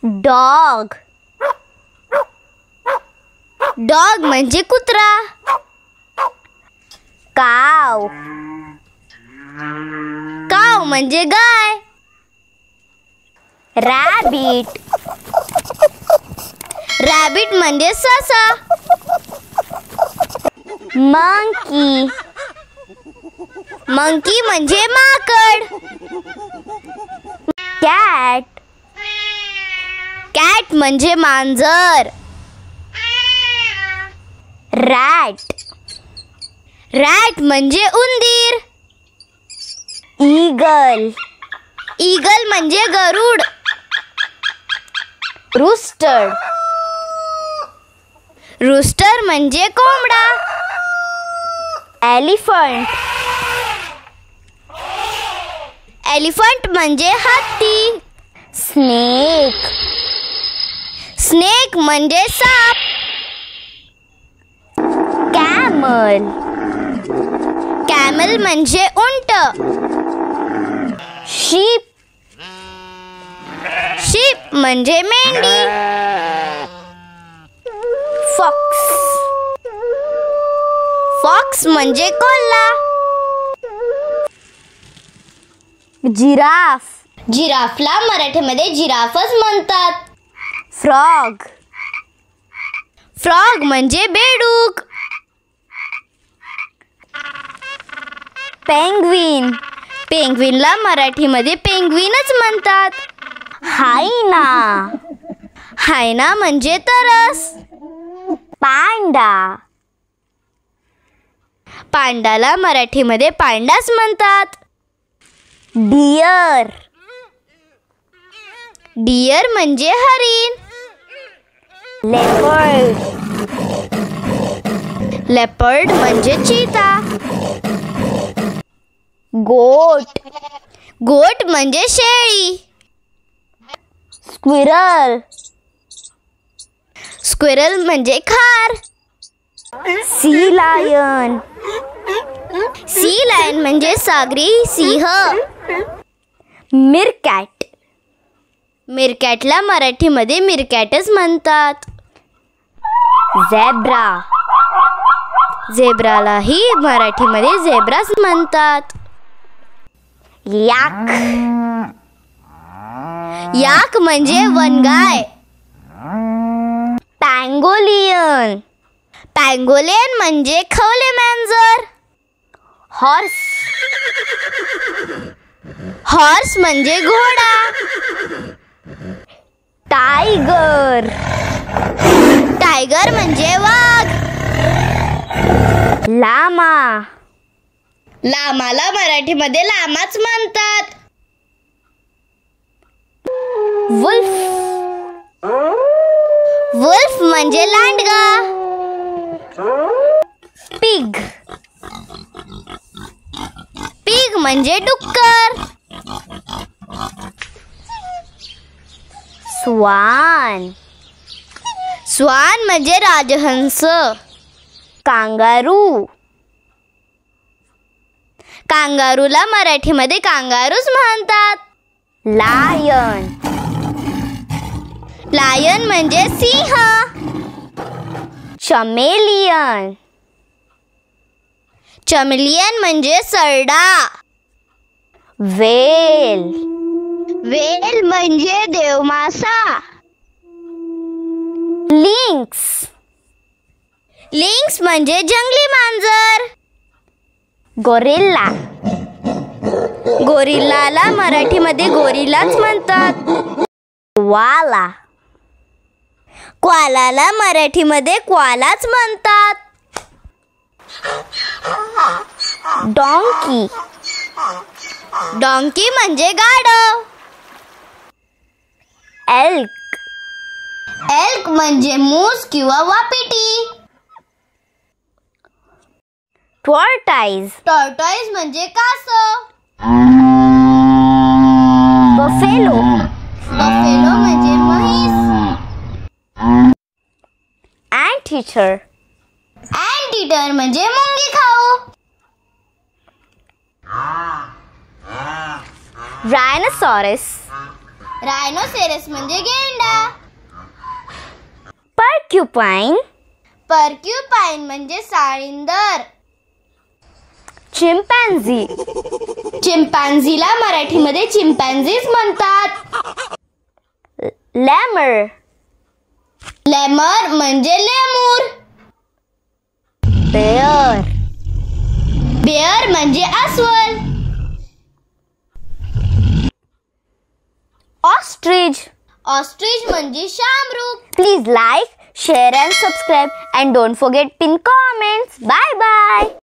Dog. Dog म्हणजे कुत्रा. काव. काव म्हणजे गाय. रॅबिट. रॅबिट म्हणजे ससा. मंकी. मंकी म्हणजे माकड. कॅट. कॅट म्हणजे मांजर. रॅट. रॅट म्हणजे उंदीर. ईगल. ईगल म्हणजे गरुड. रूस्टर. रूस्टर म्हणजे कोंबडा. एलिफंट. एलिफंट म्हणजे हत्ती. स्नेक. स्नेक म्हणजे साप. कॅमल. कॅमल म्हणजे उंट. शीप. शीप म्हणजे मेंढी. फॉक्स. फॉक्स म्हणजे कोल्हा. जिराफ. जिराफला मराठीमध्ये जिराफच म्हणतात. फ्रॉग. फ्रॉग म्हणजे बेडूक. पेंग्विन. पेंग्विनला मराठीमध्ये पेंग्विनच म्हणतात. हायना. हायना म्हणजे तरस. पांडा. पांडाला मराठीमध्ये पांडाच म्हणतात. डियर. डियर म्हणजे हरिण. लेपर्ड. लेपर्ड म्हणजे चीता. गोट. गोट म्हणजे शेळी. स्क्विरल. स्क्विरल म्हणजे खार. Sea lion. सी लायन म्हणजे सागरी सिंह. मिरकॅट. मिरकॅटला मराठीमध्ये मिरकॅटच म्हणतात. झेब्रा. झेब्रालाही मराठीमध्ये झेब्राच म्हणतात. याक. याक म्हणजे वनगाय. पँगोलियन. पँगोलियन म्हणजे खवले मांजर. हॉर्स. हॉर्स म्हणजे घोडा. टायगर. टायगर म्हणजे वाघ. लामा. लामाला मराठीमध्ये लामाच म्हणतात. वुल्फ. वुल्फ म्हणजे लांडगा. पिग. पिग म्हणजे डुक्कर. स्वान. स्वान म्हणजे राजहंस. कांगारू. कांगारूला मराठीमध्ये कांगारूच म्हणतात. लायन. लायन म्हणजे सिंह. चमेलियन. चमेलियन म्हणजे सरडा. व्हेल. व्हेल म्हणजे देवमासा. लिंक्स. लिंक्स म्हणजे जंगली मांजर. गोरिल्ला. गोरिल्लाला मराठीमध्ये गोरिल्लाच म्हणतात. क्वाला. क्वालाला मराठीमध्ये क्वालाच म्हणतात. डॉंकी. डॉंकी म्हणजे गाढव. एल्क. एल्क म्हणजे मूस किंवा वापिटी. टॉर्टाइज. टॉर्टाइज म्हणजे कासव. बफेलो. बफेलो म्हणजे म्हैस. अँटीटर. अँटीटर म्हणजे मुंगी खाऊ. रायनोसॉरस. रायनोसेरस म्हणजे गेंडा. पर्क्युपाइन म्हणजे साळींदर. चिंपॅन्झीला मराठीमध्ये चिंपॅन्झीज म्हणतात. लेमर म्हणजे लेमूर. बेअर म्हणजे अस्वल. ऑस्ट्रिच म्हणजे शामरूख. Please like, share and subscribe and don't forget pin comments. Bye bye.